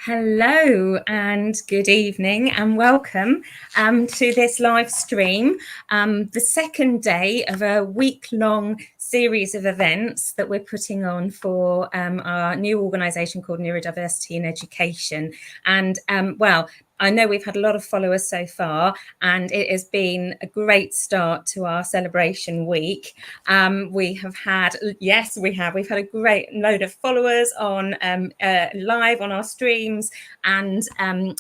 Hello and good evening and welcome to this live stream, the second day of a week-long series of events that we're putting on for our new organisation called Neurodiversity in Education. And I know we've had a lot of followers so far, and it has been a great start to our celebration week. We've had a great load of followers on live on our streams and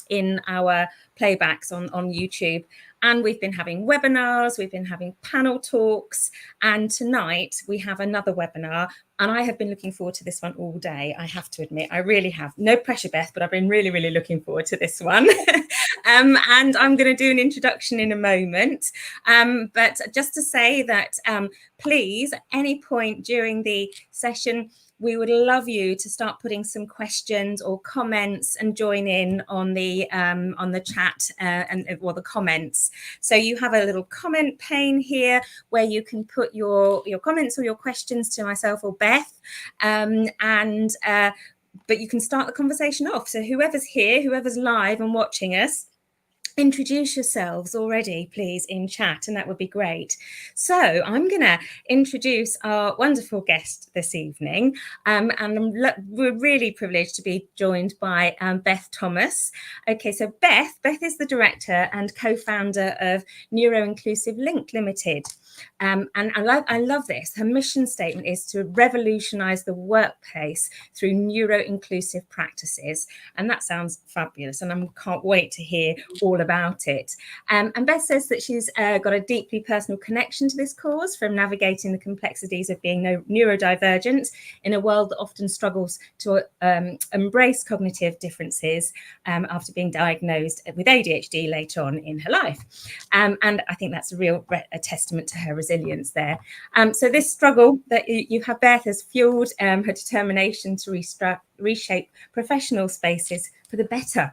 in our playbacks on YouTube. And we've been having webinars, we've been having panel talks, and tonight we have another webinar. And I have been looking forward to this one all day, I have to admit. I really have. No pressure, Beth, but I've been really, really looking forward to this one. And I'm going to do an introduction in a moment. But just to say that, please, at any point during the session, we would love you to start putting some questions or comments and join in on the chat or the comments. So you have a little comment pane here where you can put your comments or your questions to myself or Beth, but you can start the conversation off. So whoever's here, whoever's live and watching us, introduce yourselves already, please, in chat, and that would be great. So I'm going to introduce our wonderful guest this evening, and we're really privileged to be joined by Beth Thomas. Okay, so Beth is the director and co-founder of Neuro Inclusive Link Limited. And I love this. Her mission statement is to revolutionise the workplace through neuro-inclusive practices. And that sounds fabulous. And I can't wait to hear all about it. And Beth says that she's got a deeply personal connection to this cause, from navigating the complexities of being neurodivergent in a world that often struggles to embrace cognitive differences after being diagnosed with ADHD later on in her life. And I think that's a testament to her resilience there. So this struggle that you have, Beth, has fueled her determination to reshape professional spaces for the better,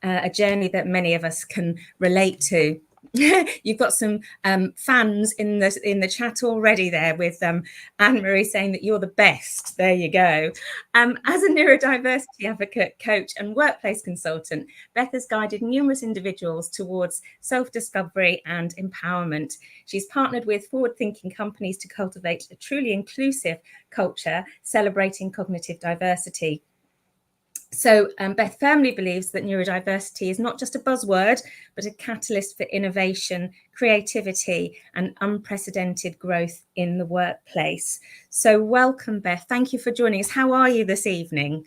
a journey that many of us can relate to. You've got some fans in the chat already there, with Anne-Marie saying that you're the best. There you go. As a neurodiversity advocate, coach and workplace consultant, Beth has guided numerous individuals towards self-discovery and empowerment. She's partnered with forward-thinking companies to cultivate a truly inclusive culture, celebrating cognitive diversity. So Beth firmly believes that neurodiversity is not just a buzzword, but a catalyst for innovation, creativity, and unprecedented growth in the workplace. So welcome, Beth. Thank you for joining us. How are you this evening?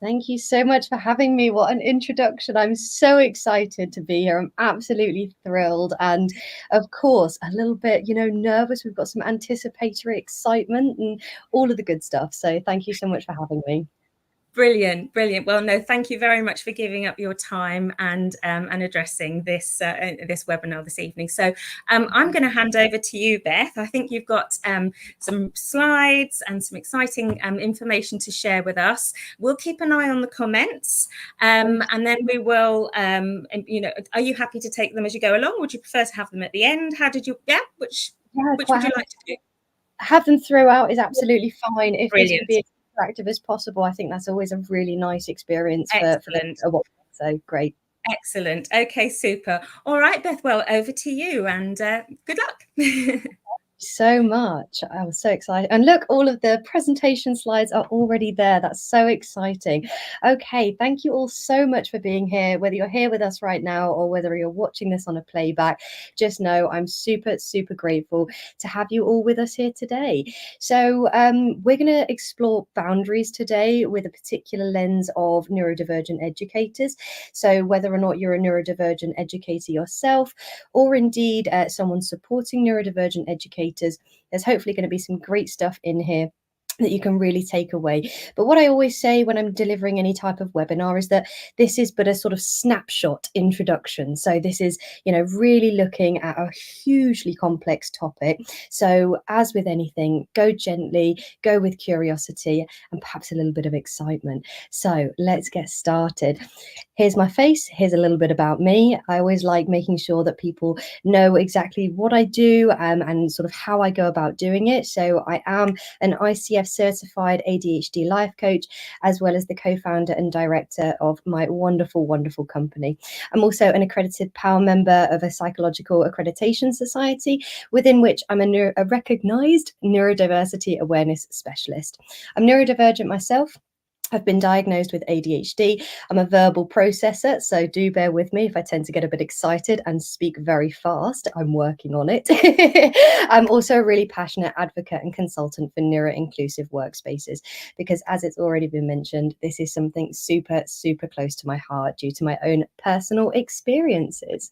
Thank you so much for having me. What an introduction. I'm so excited to be here. I'm absolutely thrilled. And of course, a little bit, nervous. We've got some anticipatory excitement and all of the good stuff. So thank you so much for having me. Brilliant. Well, no, thank you very much for giving up your time and addressing this webinar this evening. So I'm going to hand over to you, Beth. I think you've got some slides and some exciting information to share with us. We'll keep an eye on the comments, and then we will. Are you happy to take them as you go along? Would you prefer to have them at the end? Which would you like to do? Have them throughout is absolutely fine. If Brilliant. This could be active as possible, I think that's always a really nice experience for them. So great. Excellent. Okay, super. All right, Beth, well, over to you, and good luck. So much. I was so excited. And look, all of the presentation slides are already there. That's so exciting. Okay, thank you all so much for being here, whether you're here with us right now or whether you're watching this on a playback. Just know I'm super, super grateful to have you all with us here today. So we're going to explore boundaries today with a particular lens of neurodivergent educators. So whether or not you're a neurodivergent educator yourself, or indeed someone supporting neurodivergent educators, there's hopefully going to be some great stuff in here that you can really take away. But what I always say when I'm delivering any type of webinar is that this is but a sort of snapshot introduction. So this is, really looking at a hugely complex topic. So as with anything, go gently, go with curiosity and perhaps a little bit of excitement. So let's get started. Here's my face. Here's a little bit about me. I always like making sure that people know exactly what I do and sort of how I go about doing it. So I am an ICF certified ADHD life coach, as well as the co-founder and director of my wonderful, wonderful company. I'm also an accredited PAL member of a psychological accreditation society, within which I'm a recognized neurodiversity awareness specialist. I'm neurodivergent myself. I've been diagnosed with ADHD. I'm a verbal processor, so do bear with me if I tend to get a bit excited and speak very fast. I'm working on it. I'm also a really passionate advocate and consultant for neuro-inclusive workspaces, because as it's already been mentioned, this is something super, super close to my heart due to my own personal experiences.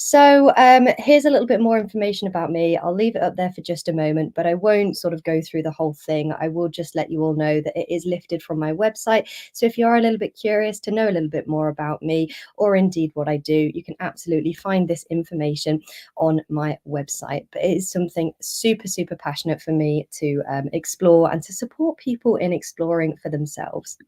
So here's a little bit more information about me. I'll leave it up there for just a moment, but I won't sort of go through the whole thing. I will just let you all know that it is lifted from my website. So if you are a little bit curious to know a little bit more about me, or indeed what I do, you can absolutely find this information on my website. But it is something super, super passionate for me to explore and to support people in exploring for themselves.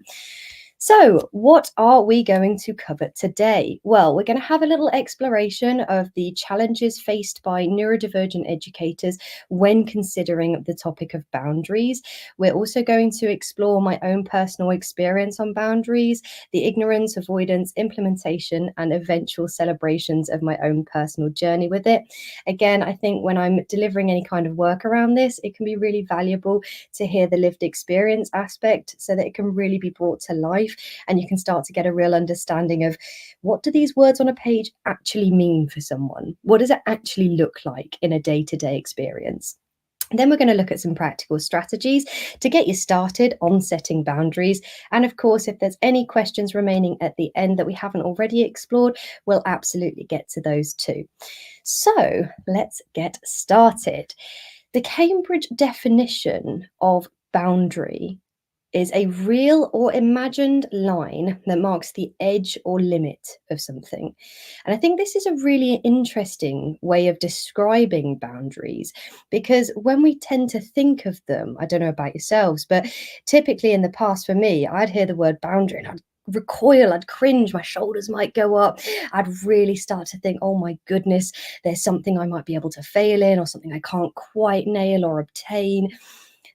So what are we going to cover today? Well, we're going to have a little exploration of the challenges faced by neurodivergent educators when considering the topic of boundaries. We're also going to explore my own personal experience on boundaries, the ignorance, avoidance, implementation, and eventual celebrations of my own personal journey with it. Again, I think when I'm delivering any kind of work around this, it can be really valuable to hear the lived experience aspect so that it can really be brought to life. And you can start to get a real understanding of, what do these words on a page actually mean for someone? What does it actually look like in a day-to-day experience? And then we're going to look at some practical strategies to get you started on setting boundaries. And of course, if there's any questions remaining at the end that we haven't already explored, we'll absolutely get to those too. So let's get started. The Cambridge definition of boundary is a real or imagined line that marks the edge or limit of something. And I think this is a really interesting way of describing boundaries, because when we tend to think of them, I don't know about yourselves, but typically in the past for me, I'd hear the word boundary and I'd recoil, I'd cringe, my shoulders might go up, I'd really start to think, oh my goodness, there's something I might be able to fail in, or something I can't quite nail or obtain.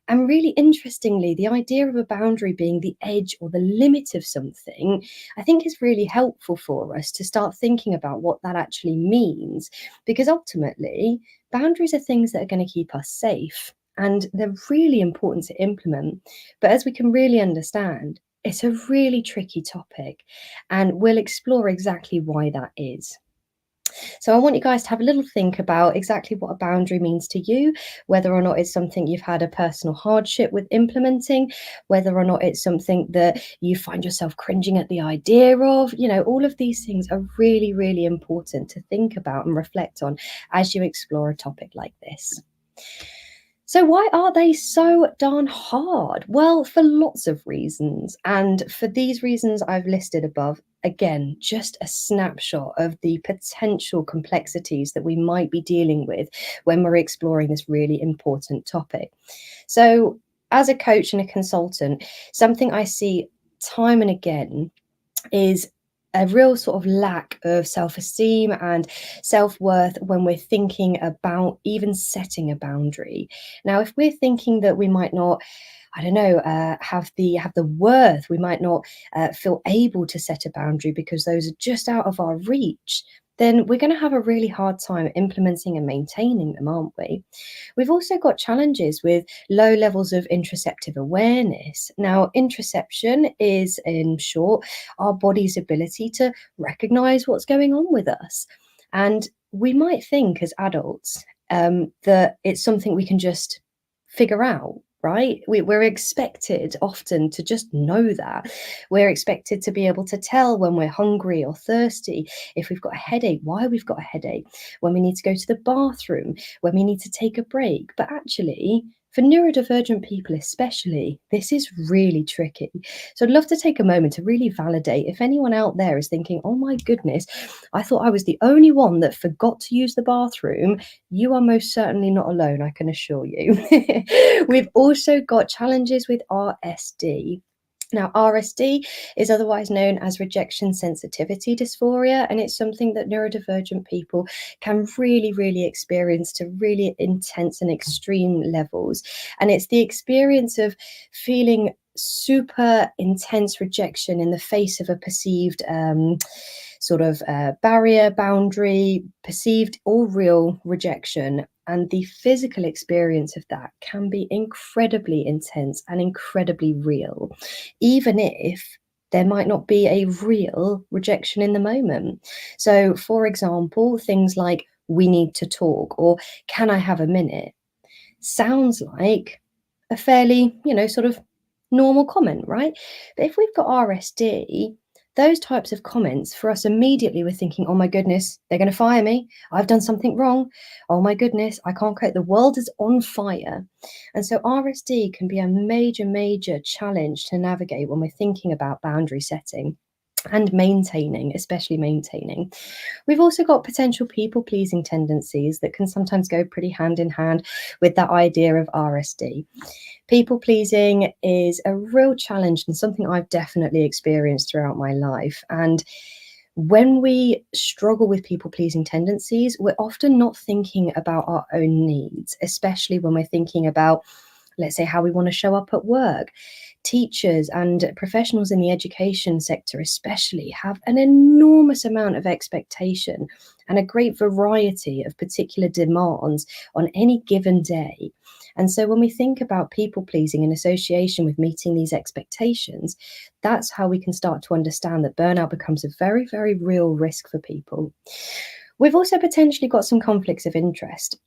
And really interestingly, the idea of a boundary being the edge or the limit of something, I think is really helpful for us to start thinking about what that actually means, because ultimately, boundaries are things that are going to keep us safe, and they're really important to implement. But as we can really understand, it's a really tricky topic, and we'll explore exactly why that is. So I want you guys to have a little think about exactly what a boundary means to you, whether or not it's something you've had a personal hardship with implementing, whether or not it's something that you find yourself cringing at the idea of. You know, all of these things are really, really important to think about and reflect on as you explore a topic like this. So why are they so darn hard? Well, for lots of reasons. And for these reasons I've listed above, again, just a snapshot of the potential complexities that we might be dealing with when we're exploring this really important topic. So as a coach and a consultant, something I see time and again is a real sort of lack of self-esteem and self-worth when we're thinking about even setting a boundary. Now, if we're thinking that we might not, I don't know, have the worth, we might not feel able to set a boundary because those are just out of our reach, then we're going to have a really hard time implementing and maintaining them, aren't we? We've also got challenges with low levels of interoceptive awareness. Now, interoception is, in short, our body's ability to recognize what's going on with us. And we might think as adults that it's something we can just figure out. Right? We're expected often to just know that. We're expected to be able to tell when we're hungry or thirsty, if we've got a headache, why we've got a headache, when we need to go to the bathroom, when we need to take a break. But actually, for neurodivergent people especially, this is really tricky. So I'd love to take a moment to really validate if anyone out there is thinking, oh my goodness, I thought I was the only one that forgot to use the bathroom. You are most certainly not alone, I can assure you. We've also got challenges with RSD. Now, RSD is otherwise known as rejection sensitivity dysphoria, and it's something that neurodivergent people can really, really experience to really intense and extreme levels. And it's the experience of feeling super intense rejection in the face of a perceived sort of barrier, boundary, perceived or real rejection. And the physical experience of that can be incredibly intense and incredibly real, even if there might not be a real rejection in the moment. So, for example, things like we need to talk or can I have a minute sounds like a fairly, sort of normal comment, right? But if we've got RSD, those types of comments for us immediately we're thinking, oh my goodness, they're going to fire me. I've done something wrong. Oh my goodness, I can't cope. The world is on fire. And so RSD can be a major, major challenge to navigate when we're thinking about boundary setting and maintaining, especially maintaining. We've also got potential people pleasing tendencies that can sometimes go pretty hand in hand with that idea of RSD. People pleasing is a real challenge and something I've definitely experienced throughout my life. And when we struggle with people pleasing tendencies, we're often not thinking about our own needs, especially when we're thinking about, let's say, how we want to show up at work. Teachers and professionals in the education sector, especially, have an enormous amount of expectation and a great variety of particular demands on any given day. And so, when we think about people pleasing in association with meeting these expectations, that's how we can start to understand that burnout becomes a very, very real risk for people. We've also potentially got some conflicts of interest.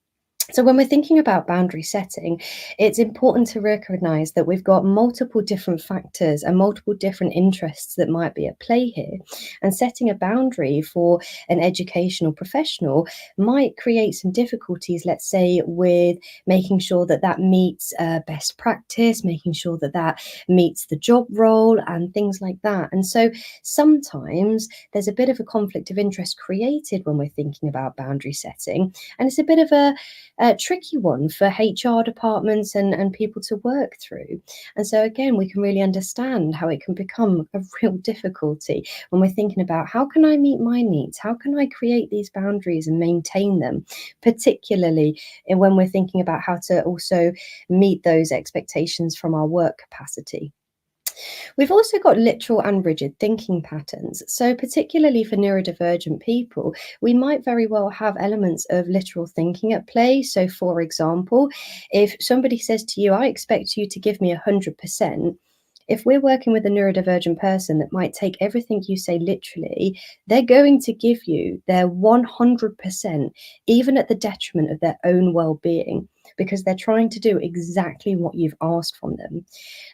So, when we're thinking about boundary setting, it's important to recognize that we've got multiple different factors and multiple different interests that might be at play here. And setting a boundary for an educational professional might create some difficulties, let's say, with making sure that that meets best practice, making sure that that meets the job role, and things like that. And so, sometimes there's a bit of a conflict of interest created when we're thinking about boundary setting. And it's a bit of a tricky one for HR departments and people to work through. And so, again, we can really understand how it can become a real difficulty when we're thinking about how can I meet my needs? How can I create these boundaries and maintain them, particularly when we're thinking about how to also meet those expectations from our work capacity. We've also got literal and rigid thinking patterns. So, particularly for neurodivergent people, we might very well have elements of literal thinking at play. So, for example, if somebody says to you, I expect you to give me 100%, if we're working with a neurodivergent person that might take everything you say literally, they're going to give you their 100%, even at the detriment of their own well being, because they're trying to do exactly what you've asked from them.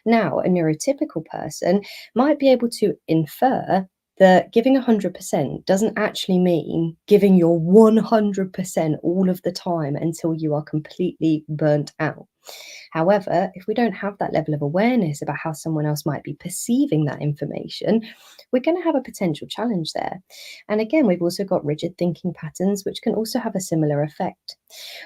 Now, a neurotypical person might be able to infer that giving 100% doesn't actually mean giving your 100% all of the time until you are completely burnt out. However, if we don't have that level of awareness about how someone else might be perceiving that information, we're going to have a potential challenge there. And again, we've also got rigid thinking patterns, which can also have a similar effect.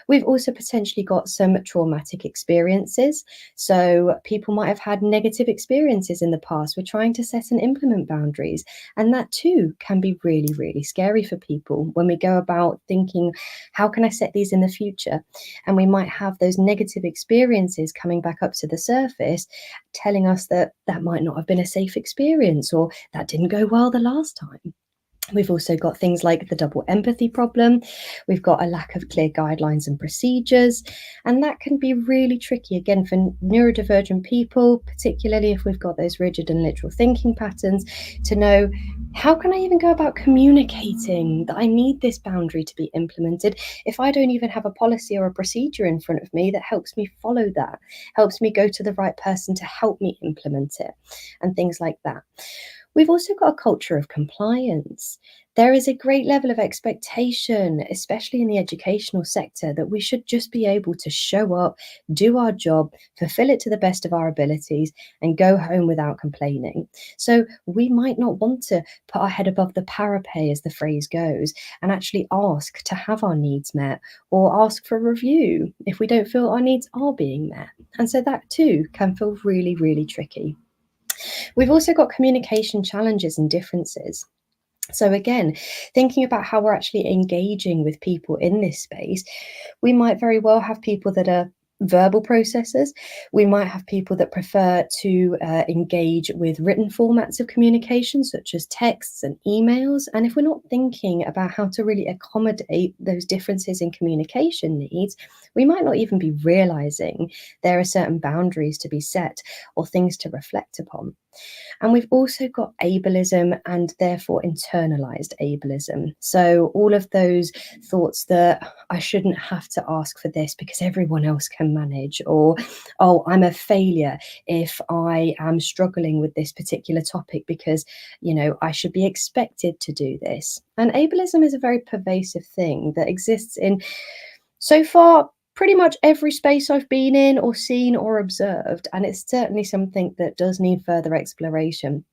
We've also potentially got some traumatic experiences. So people might have had negative experiences in the past. We're trying to set and implement boundaries. And that too can be really, really scary for people when we go about thinking, how can I set these in the future? And we might have those negative experiences coming back up to the surface, telling us that that might not have been a safe experience or that didn't go well the last time. We've also got things like the double empathy problem. We've got a lack of clear guidelines and procedures. And that can be really tricky, again, for neurodivergent people, particularly if we've got those rigid and literal thinking patterns, to know how can I even go about communicating that I need this boundary to be implemented if I don't even have a policy or a procedure in front of me that helps me follow that, helps me go to the right person to help me implement it, and things like that. We've also got a culture of compliance. There is a great level of expectation, especially in the educational sector, that we should just be able to show up, do our job, fulfill it to the best of our abilities, and go home without complaining. So we might not want to put our head above the parapet, as the phrase goes, and actually ask to have our needs met or ask for a review if we don't feel our needs are being met. And so that too can feel really, really tricky. We've also got communication challenges and differences. So again, thinking about how we're actually engaging with people in this space, we might very well have people that are verbal processors. We might have people that prefer to engage with written formats of communication, such as texts and emails. And if we're not thinking about how to really accommodate those differences in communication needs, we might not even be realizing there are certain boundaries to be set or things to reflect upon. And we've also got ableism and therefore internalized ableism. So all of those thoughts that I shouldn't have to ask for this because everyone else can manage, or, oh, I'm a failure if I am struggling with this particular topic because, I should be expected to do this. And ableism is a very pervasive thing that exists in, so far, pretty much every space I've been in or seen or observed. And it's certainly something that does need further exploration,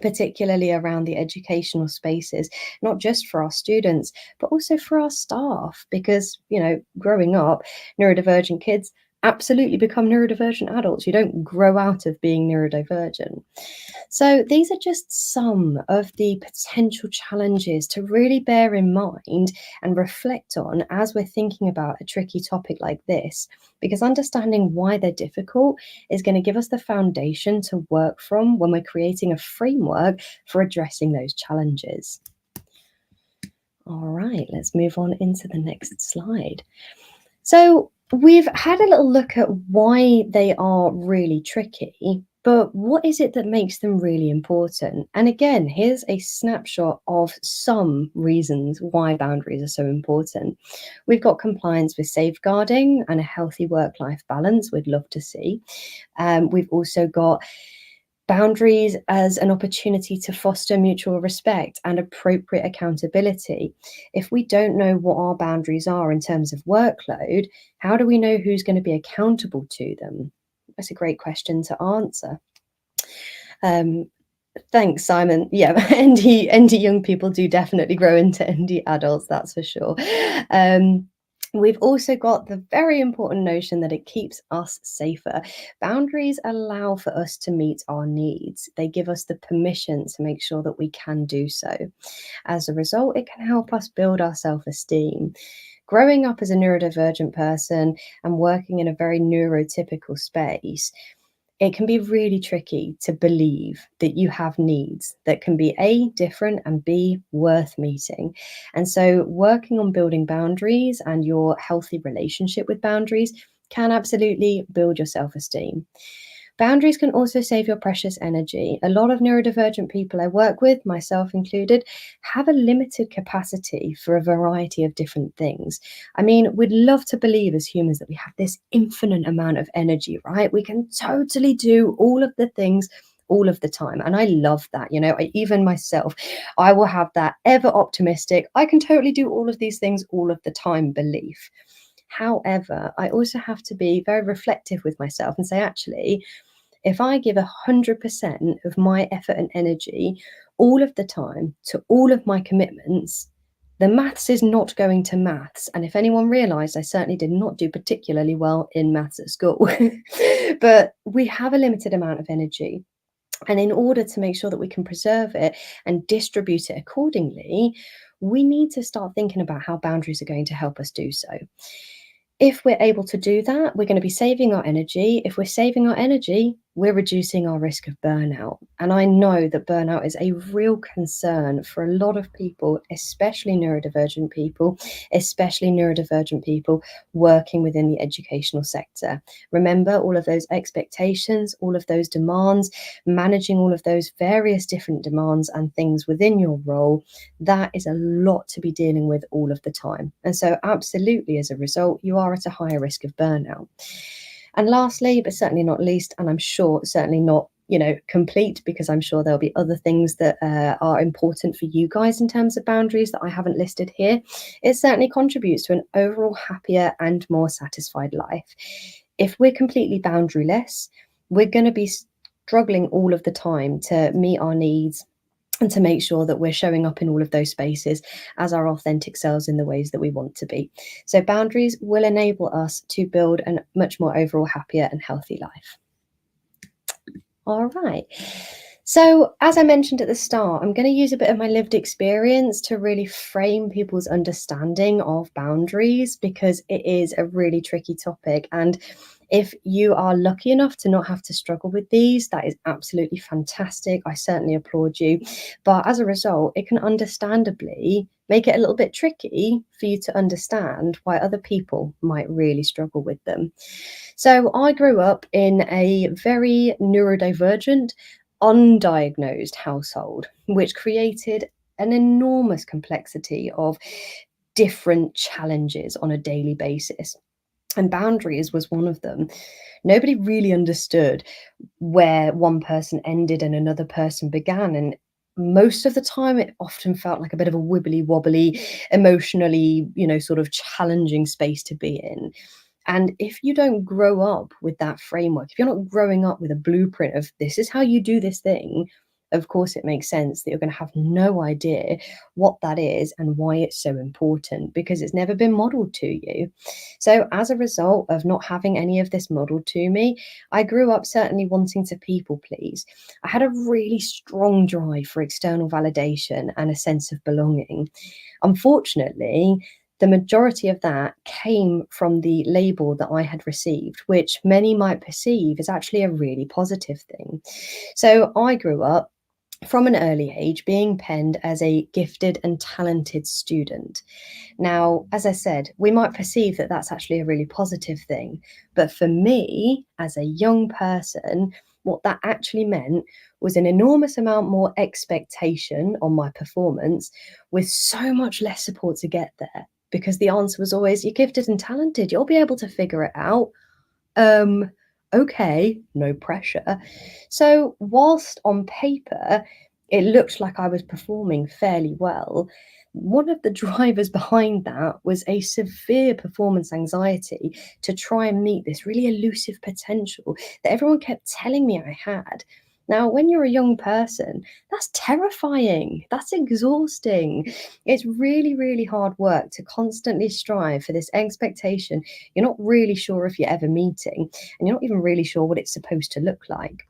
particularly around the educational spaces, not just for our students, but also for our staff. Because, growing up, neurodivergent kids absolutely become neurodivergent adults. You don't grow out of being neurodivergent. So these are just some of the potential challenges to really bear in mind and reflect on as we're thinking about a tricky topic like this, because understanding why they're difficult is going to give us the foundation to work from when we're creating a framework for addressing those challenges. All right, let's move on into the next slide. So we've had a little look at why they are really tricky, but what is it that makes them really important? And again, here's a snapshot of some reasons why boundaries are so important. We've got compliance with safeguarding and a healthy work-life balance we'd love to see. We've also got boundaries as an opportunity to foster mutual respect and appropriate accountability. If we don't know what our boundaries are in terms of workload, how do we know who's going to be accountable to them? That's a great question to answer. Thanks, Simon. Yeah, ND young people do definitely grow into ND adults, that's for sure. We've also got the very important notion that it keeps us safer. Boundaries allow for us to meet our needs. They give us the permission to make sure that we can do so. As a result, it can help us build our self-esteem. Growing up as a neurodivergent person and working in a very neurotypical space, it can be really tricky to believe that you have needs that can be A, different, and B, worth meeting. And so working on building boundaries and your healthy relationship with boundaries can absolutely build your self-esteem. Boundaries can also save your precious energy. A lot of neurodivergent people I work with, myself included, have a limited capacity for a variety of different things. I mean, we'd love to believe as humans that we have this infinite amount of energy, right? We can totally do all of the things all of the time. And I love that. Even myself, I will have that ever optimistic, I can totally do all of these things all of the time belief. However, I also have to be very reflective with myself and say, actually, if I give 100% of my effort and energy all of the time to all of my commitments, the maths is not going to maths. And if anyone realized, I certainly did not do particularly well in maths at school. But we have a limited amount of energy. And in order to make sure that we can preserve it and distribute it accordingly, we need to start thinking about how boundaries are going to help us do so. If we're able to do that, we're going to be saving our energy. If we're saving our energy, we're reducing our risk of burnout. And I know that burnout is a real concern for a lot of people, especially neurodivergent people, working within the educational sector. Remember all of those expectations, all of those demands, managing all of those various different demands and things within your role. That is a lot to be dealing with all of the time. And so absolutely, as a result, you are at a higher risk of burnout. And lastly, but certainly not least, and I'm sure certainly not complete, because I'm sure there'll be other things that are important for you guys in terms of boundaries that I haven't listed here, it certainly contributes to an overall happier and more satisfied life. If we're completely boundaryless, we're going to be struggling all of the time to meet our needs and to make sure that we're showing up in all of those spaces as our authentic selves in the ways that we want to be. So boundaries will enable us to build a much more overall happier and healthy life. All right. So, as I mentioned at the start, I'm going to use a bit of my lived experience to really frame people's understanding of boundaries because it is a really tricky topic. And if you are lucky enough to not have to struggle with these, that is absolutely fantastic. I certainly applaud you. But as a result, it can understandably make it a little bit tricky for you to understand why other people might really struggle with them. So, I grew up in a very neurodivergent, undiagnosed household, which created an enormous complexity of different challenges on a daily basis. And boundaries was one of them. Nobody really understood where one person ended and another person began. And most of the time, it often felt like a bit of a wibbly wobbly, emotionally, sort of challenging space to be in. And if you don't grow up with that framework, if you're not growing up with a blueprint of this is how you do this thing, of course, it makes sense that you're going to have no idea what that is and why it's so important because it's never been modeled to you. So, as a result of not having any of this modeled to me, I grew up certainly wanting to people please. I had a really strong drive for external validation and a sense of belonging. Unfortunately, the majority of that came from the label that I had received, which many might perceive as actually a really positive thing. So I grew up from an early age being penned as a gifted and talented student. Now, as I said, we might perceive that that's actually a really positive thing. But for me, as a young person, what that actually meant was an enormous amount more expectation on my performance with so much less support to get there. Because the answer was always, you're gifted and talented, you'll be able to figure it out. Um, okay, no pressure. So, whilst on paper it looked like I was performing fairly well, one of the drivers behind that was a severe performance anxiety to try and meet this really elusive potential that everyone kept telling me I had. Now, when you're a young person, that's terrifying. That's exhausting. It's really, really hard work to constantly strive for this expectation you're not really sure if you're ever meeting, and you're not even really sure what it's supposed to look like.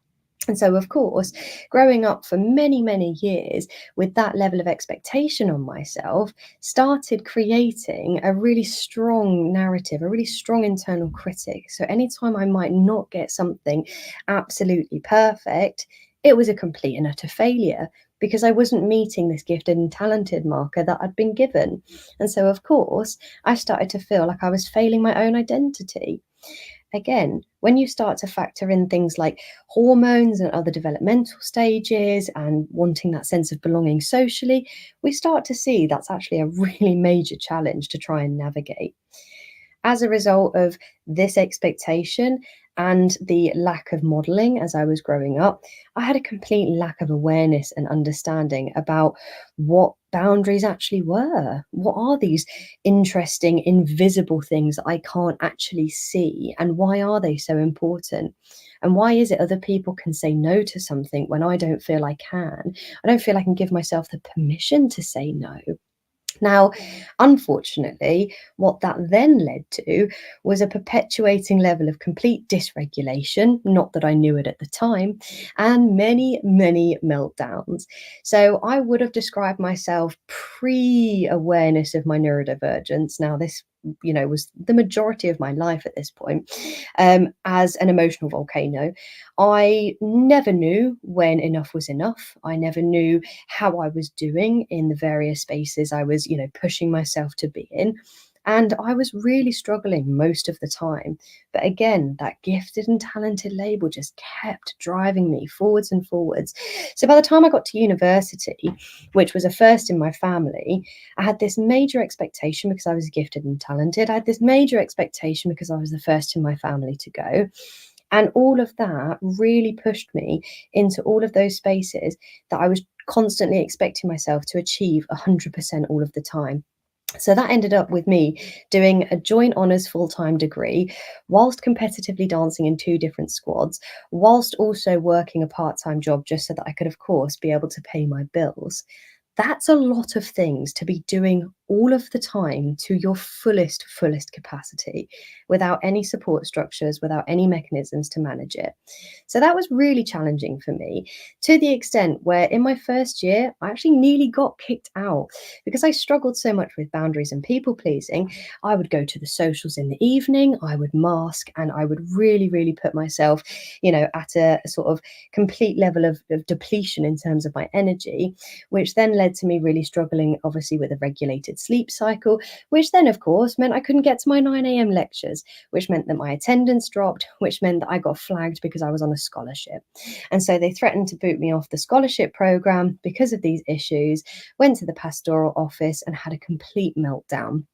And so, of course, growing up for many, many years with that level of expectation on myself started creating a really strong narrative, a really strong internal critic. So, anytime I might not get something absolutely perfect, it was a complete and utter failure because I wasn't meeting this gifted and talented marker that I'd been given. And so, of course, I started to feel like I was failing my own identity. Again, when you start to factor in things like hormones and other developmental stages and wanting that sense of belonging socially, we start to see that's actually a really major challenge to try and navigate. As a result of this expectation and the lack of modeling as I was growing up, I had a complete lack of awareness and understanding about what boundaries actually were. What are these interesting, invisible things that I can't actually see? And why are they so important? And why is it other people can say no to something when I don't feel I can? I don't feel I can give myself the permission to say no. Now, unfortunately, what that then led to was a perpetuating level of complete dysregulation, not that I knew it at the time, and many, many meltdowns. So I would have described myself pre-awareness of my neurodivergence. Now, this was the majority of my life at this point, as an emotional volcano. I never knew when enough was enough. I never knew how I was doing in the various spaces I was, pushing myself to be in. And I was really struggling most of the time. But again, that gifted and talented label just kept driving me forwards and forwards. So by the time I got to university, which was a first in my family, I had this major expectation because I was gifted and talented. I had this major expectation because I was the first in my family to go. And all of that really pushed me into all of those spaces that I was constantly expecting myself to achieve 100% all of the time. So that ended up with me doing a joint honours full-time degree, whilst competitively dancing in two different squads, whilst also working a part-time job just so that I could, of course, be able to pay my bills. That's a lot of things to be doing all of the time to your fullest capacity without any support structures, without any mechanisms to manage it. So that was really challenging for me, to the extent where in my first year, I actually nearly got kicked out because I struggled so much with boundaries and people pleasing. I would go to the socials in the evening, I would mask, and I would really put myself, at a sort of complete level of depletion in terms of my energy, which then led to me really struggling, obviously, with a regulated sleep cycle, which then, of course, meant I couldn't get to my 9 a.m. lectures, which meant that my attendance dropped, which meant that I got flagged because I was on a scholarship. And so they threatened to boot me off the scholarship program because of these issues, went to the pastoral office and had a complete meltdown.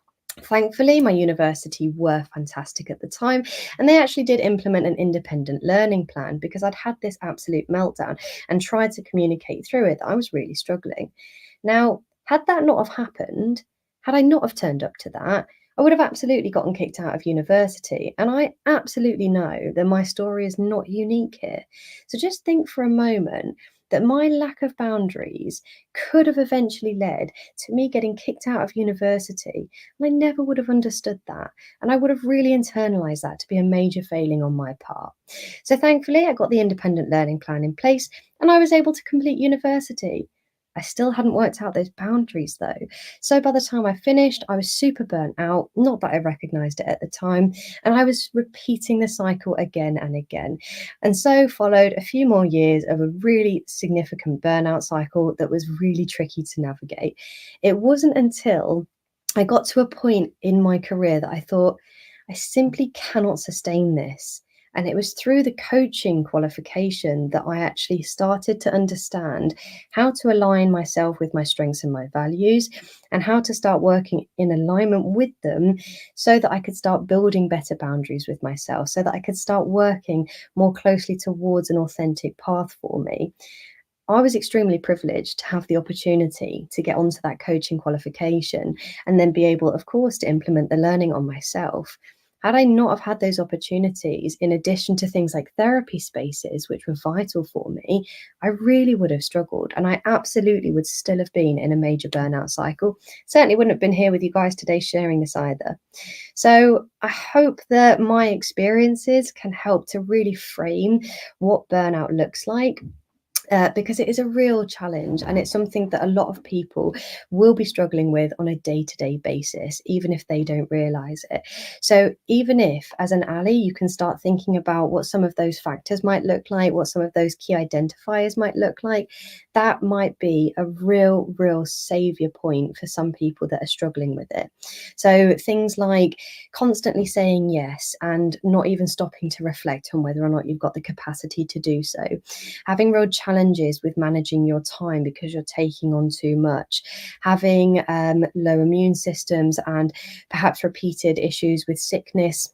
Thankfully, my university were fantastic at the time, and they actually did implement an independent learning plan because I'd had this absolute meltdown and tried to communicate through it that I was really struggling. Now, had that not have happened, had I not have turned up to that, I would have absolutely gotten kicked out of university. And I absolutely know that my story is not unique here. So just think for a moment that my lack of boundaries could have eventually led to me getting kicked out of university. And I never would have understood that. And I would have really internalized that to be a major failing on my part. So thankfully, I got the independent learning plan in place and I was able to complete university. I still hadn't worked out those boundaries though. So by the time I finished, I was super burnt out, not that I recognized it at the time, and I was repeating the cycle again and again. And so followed a few more years of a really significant burnout cycle that was really tricky to navigate. It wasn't until I got to a point in my career that I thought, I simply cannot sustain this. And it was through the coaching qualification that I actually started to understand how to align myself with my strengths and my values and how to start working in alignment with them so that I could start building better boundaries with myself, so that I could start working more closely towards an authentic path for me. I was extremely privileged to have the opportunity to get onto that coaching qualification and then be able, of course, to implement the learning on myself. Had I not have had those opportunities, in addition to things like therapy spaces, which were vital for me, I really would have struggled. And I absolutely would still have been in a major burnout cycle. Certainly wouldn't have been here with you guys today sharing this either. So I hope that my experiences can help to really frame what burnout looks like, because it is a real challenge and it's something that a lot of people will be struggling with on a day-to-day basis, even if they don't realize it. So even if, as an ally, you can start thinking about what some of those factors might look like, what some of those key identifiers might look like, that might be a real savior point for some people that are struggling with it. So things like constantly saying yes and not even stopping to reflect on whether or not you've got the capacity to do so, having real challenges with managing your time because you're taking on too much, having low immune systems and perhaps repeated issues with sickness,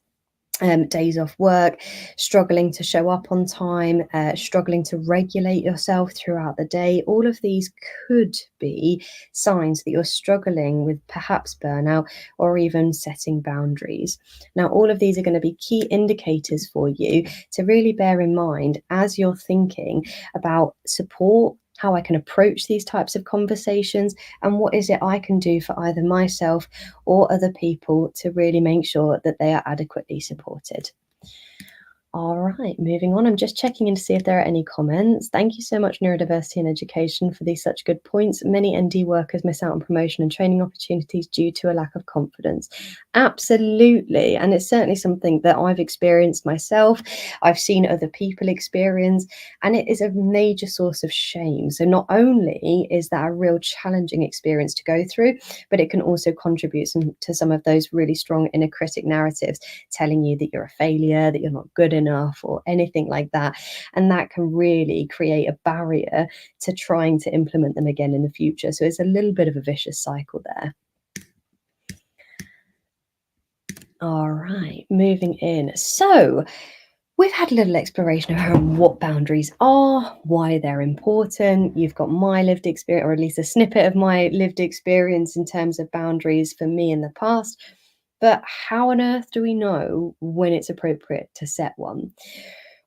days off work, struggling to show up on time, struggling to regulate yourself throughout the day. All of these could be signs that you're struggling with perhaps burnout or even setting boundaries. Now, all of these are going to be key indicators for you to really bear in mind as you're thinking about support, how I can approach these types of conversations, and what is it I can do for either myself or other people to really make sure that they are adequately supported. All right, moving on. I'm just checking in to see if there are any comments. Thank you so much, Neurodiversity and Education, for these such good points. Many ND workers miss out on promotion and training opportunities due to a lack of confidence. Absolutely. And it's certainly something that I've experienced myself. I've seen other people experience, and it is a major source of shame. So not only is that a real challenging experience to go through, but it can also contribute to some of those really strong inner critic narratives telling you that you're a failure, that you're not good enough, or anything like that. And that can really create a barrier to trying to implement them again in the future. So it's a little bit of a vicious cycle there. All right, moving in. So we've had a little exploration around what boundaries are, why they're important. You've got my lived experience, or at least a snippet of my lived experience in terms of boundaries for me in the past. But how on earth do we know when it's appropriate to set one?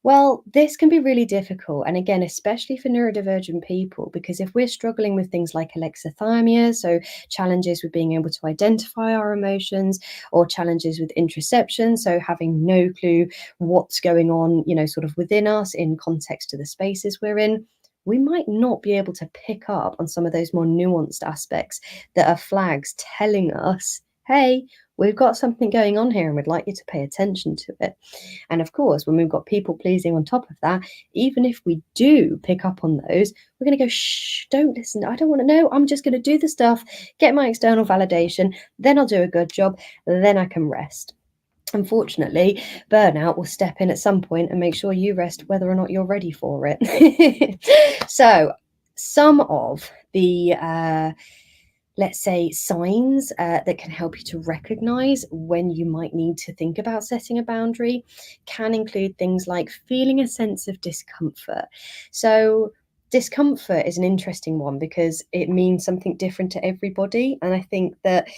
Well, this can be really difficult. And again, especially for neurodivergent people, because if we're struggling with things like alexithymia, so challenges with being able to identify our emotions, or challenges with interoception, so having no clue what's going on, sort of within us in context to the spaces we're in, we might not be able to pick up on some of those more nuanced aspects that are flags telling us, hey, we've got something going on here and we'd like you to pay attention to it. And of course, when we've got people pleasing on top of that, even if we do pick up on those, we're going to go, shh, don't listen. I don't want to know. I'm just going to do the stuff, get my external validation, then I'll do a good job, then I can rest. Unfortunately, burnout will step in at some point and make sure you rest whether or not you're ready for it. So, some of the let's say, signs that can help you to recognize when you might need to think about setting a boundary can include things like feeling a sense of discomfort. So, discomfort is an interesting one because it means something different to everybody. And I think that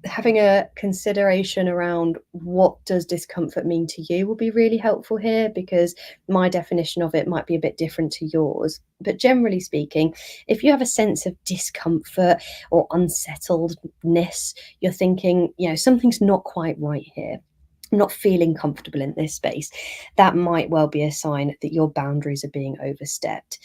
having a consideration around what does discomfort mean to you will be really helpful here, because my definition of it might be a bit different to yours. But generally speaking, if you have a sense of discomfort or unsettledness, you're thinking, something's not quite right here, I'm not feeling comfortable in this space, that might well be a sign that your boundaries are being overstepped.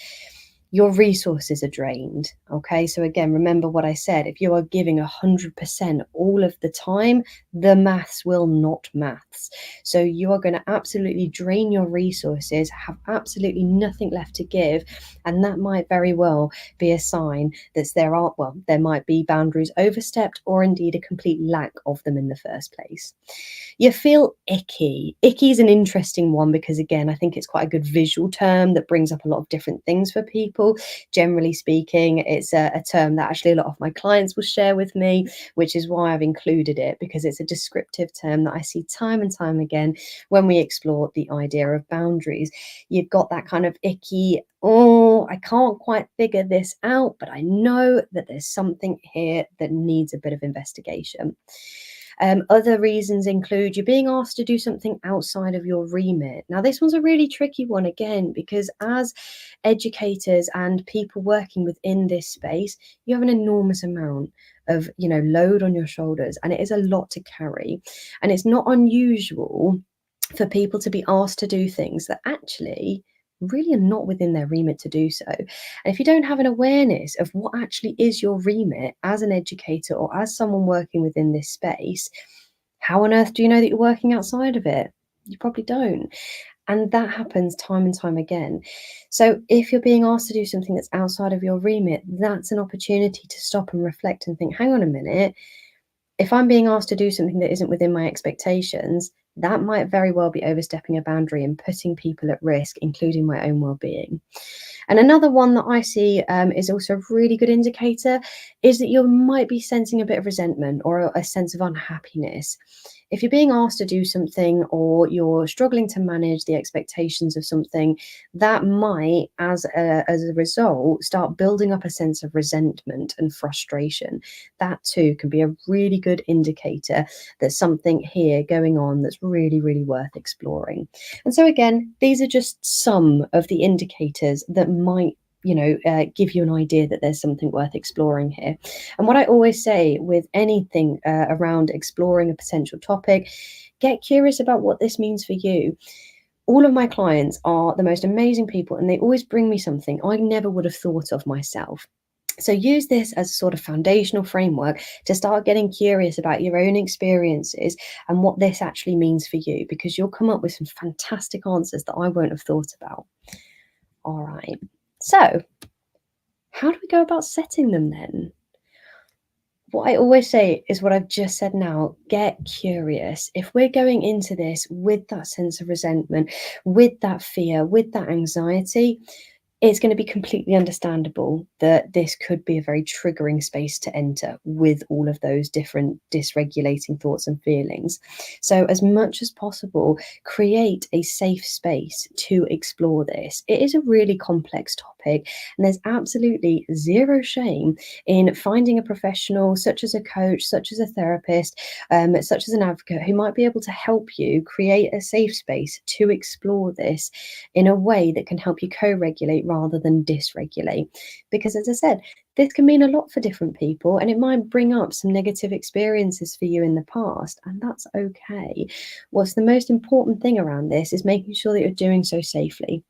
Your resources are drained. Okay, so again, remember what I said. If you are giving 100% all of the time, the maths will not maths. So you are going to absolutely drain your resources, have absolutely nothing left to give, and that might very well be a sign that there might be boundaries overstepped, or indeed a complete lack of them in the first place. You feel icky. Icky is an interesting one because, again, I think it's quite a good visual term that brings up a lot of different things for people. Generally speaking, it's a term that actually a lot of my clients will share with me, which is why I've included it, because it's a descriptive term that I see time and time again when we explore the idea of boundaries. You've got that kind of icky, oh, I can't quite figure this out, but I know that there's something here that needs a bit of investigation. Other reasons include you being asked to do something outside of your remit. Now, this one's a really tricky one again, because as educators and people working within this space, you have an enormous amount of load on your shoulders, and it is a lot to carry. And it's not unusual for people to be asked to do things that actually really are not within their remit to do so. And if you don't have an awareness of what actually is your remit as an educator or as someone working within this space, how on earth do you know that you're working outside of it? You probably don't. And that happens time and time again. So if you're being asked to do something that's outside of your remit, that's an opportunity to stop and reflect and think, hang on a minute, if I'm being asked to do something that isn't within my expectations, that might very well be overstepping a boundary and putting people at risk, including my own well-being. And another one that I see is also a really good indicator is that you might be sensing a bit of resentment or a sense of unhappiness. If you're being asked to do something or you're struggling to manage the expectations of something, that might, as a result, start building up a sense of resentment and frustration. That too can be a really good indicator that something here going on that's really, really worth exploring. And so again, these are just some of the indicators that might give you an idea that there's something worth exploring here. And what I always say with anything around exploring a potential topic, get curious about what this means for you. All of my clients are the most amazing people, and they always bring me something I never would have thought of myself. So use this as a sort of foundational framework to start getting curious about your own experiences and what this actually means for you, because you'll come up with some fantastic answers that I won't have thought about. All right. So how do we go about setting them then? What I always say is what I've just said now, get curious. If we're going into this with that sense of resentment, with that fear, with that anxiety, it's going to be completely understandable that this could be a very triggering space to enter with all of those different dysregulating thoughts and feelings. So as much as possible, create a safe space to explore this. It is a really complex topic. topic. And there's absolutely zero shame in finding a professional, such as a coach, such as a therapist, such as an advocate, who might be able to help you create a safe space to explore this in a way that can help you co-regulate rather than dysregulate. Because as I said, this can mean a lot for different people, and it might bring up some negative experiences for you in the past, and that's okay. What's the most important thing around this is making sure that you're doing so safely.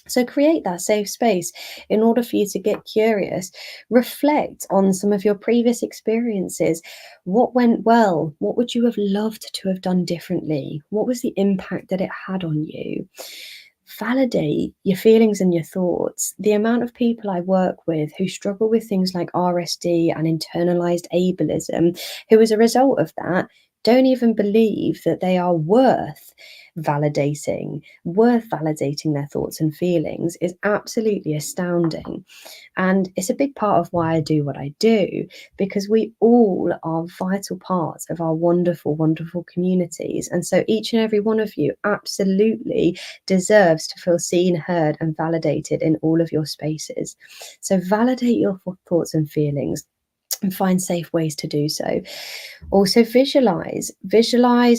So create that safe space in order for you to get curious, reflect on some of your previous experiences. What went well? What would you have loved to have done differently? What was the impact that it had on you? Validate your feelings and your thoughts. The amount of people I work with who struggle with things like RSD and internalized ableism, who as a result of that don't even believe that they are worth validating their thoughts and feelings, is absolutely astounding. And it's a big part of why I do what I do, because we all are vital parts of our wonderful, wonderful communities. And so each and every one of you absolutely deserves to feel seen, heard, and validated in all of your spaces. So validate your thoughts and feelings and find safe ways to do so. Also visualize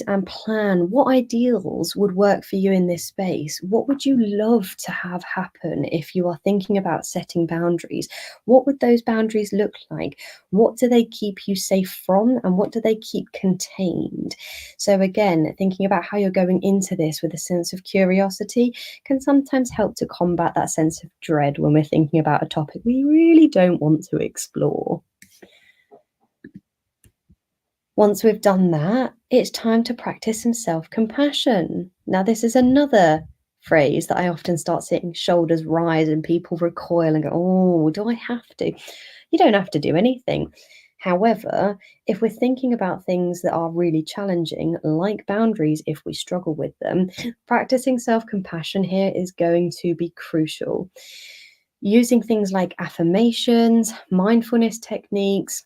and plan what ideals would work for you in this space. What would you love to have happen if you are thinking about setting boundaries? What would those boundaries look like? What do they keep you safe from, and what do they keep contained? So again, thinking about how you're going into this with a sense of curiosity can sometimes help to combat that sense of dread when we're thinking about a topic we really don't want to explore. Once we've done that, it's time to practice some self-compassion. Now, this is another phrase that I often start seeing shoulders rise and people recoil and go, oh, do I have to? You don't have to do anything. However, if we're thinking about things that are really challenging, like boundaries, if we struggle with them, practicing self-compassion here is going to be crucial. Using things like affirmations, mindfulness techniques,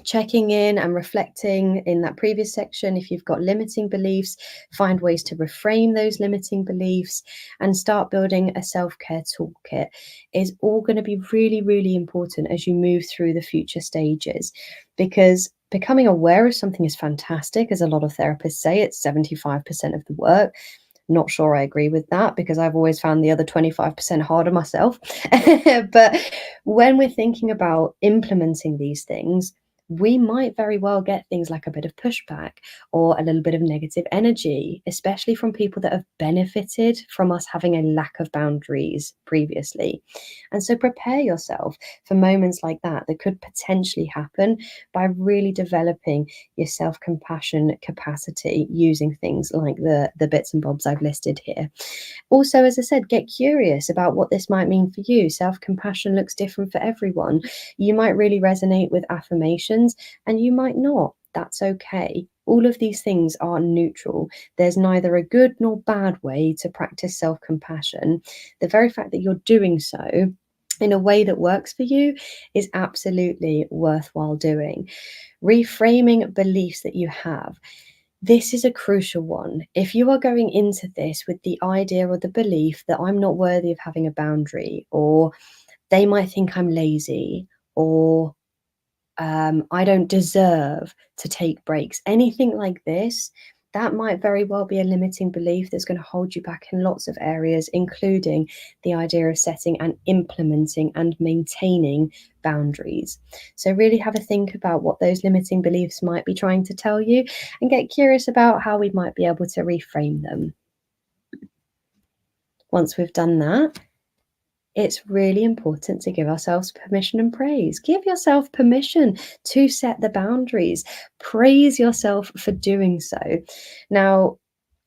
checking in and reflecting in that previous section. If you've got limiting beliefs, find ways to reframe those limiting beliefs and start building a self-care toolkit is all going to be really, really important as you move through the future stages, because becoming aware of something is fantastic. As a lot of therapists say, it's 75% of the work. Not sure I agree with that, because I've always found the other 25% harder myself. But when we're thinking about implementing these things, we might very well get things like a bit of pushback or a little bit of negative energy, especially from people that have benefited from us having a lack of boundaries previously. And so prepare yourself for moments like that could potentially happen by really developing your self-compassion capacity using things like the bits and bobs I've listed here. Also, as I said, get curious about what this might mean for you. Self-compassion looks different for everyone. You might really resonate with affirmations and you might not. That's okay. All of these things are neutral. There's neither a good nor bad way to practice self-compassion. The very fact that you're doing so in a way that works for you is absolutely worthwhile doing. Reframing beliefs that you have. This is a crucial one. If you are going into this with the idea or the belief that I'm not worthy of having a boundary, or they might think I'm lazy, or I don't deserve to take breaks, anything like this, that might very well be a limiting belief that's going to hold you back in lots of areas, including the idea of setting and implementing and maintaining boundaries. So really have a think about what those limiting beliefs might be trying to tell you and get curious about how we might be able to reframe them. Once we've done that, it's really important to give ourselves permission and praise. Give yourself permission to set the boundaries. Praise yourself for doing so. Now,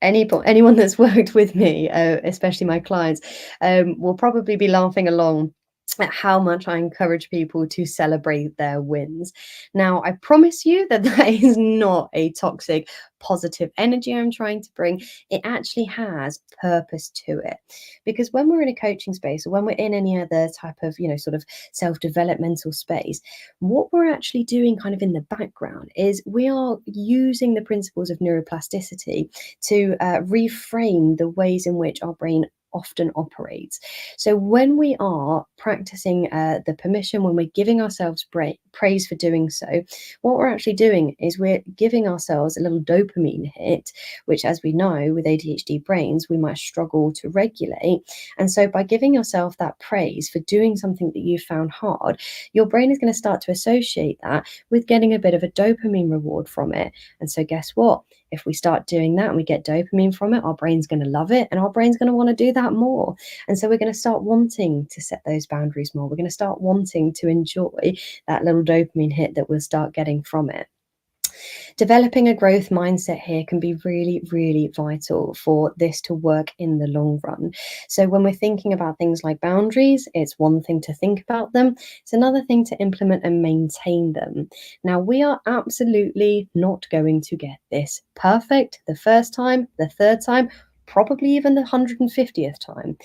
anyone that's worked with me, especially my clients, will probably be laughing along at how much I encourage people to celebrate their wins. Now, I promise you that that is not a toxic, positive energy I'm trying to bring. It actually has purpose to it. Because when we're in a coaching space, or when we're in any other type of, sort of self-developmental space, what we're actually doing kind of in the background is we are using the principles of neuroplasticity to reframe the ways in which our brain often operates. So when we are practicing the permission, when we're giving ourselves praise for doing so, what we're actually doing is we're giving ourselves a little dopamine hit, which, as we know, with ADHD brains, we might struggle to regulate. And so by giving yourself that praise for doing something that you found hard, your brain is going to start to associate that with getting a bit of a dopamine reward from it. And so guess what? If we start doing that and we get dopamine from it, our brain's going to love it, and our brain's going to want to do that more. And so we're going to start wanting to set those boundaries more. We're going to start wanting to enjoy that little dopamine hit that we'll start getting from it. Developing a growth mindset here can be really, really vital for this to work in the long run. So when we're thinking about things like boundaries, it's one thing to think about them. It's another thing to implement and maintain them. Now, we are absolutely not going to get this perfect the first time, the third time, probably even the 150th time.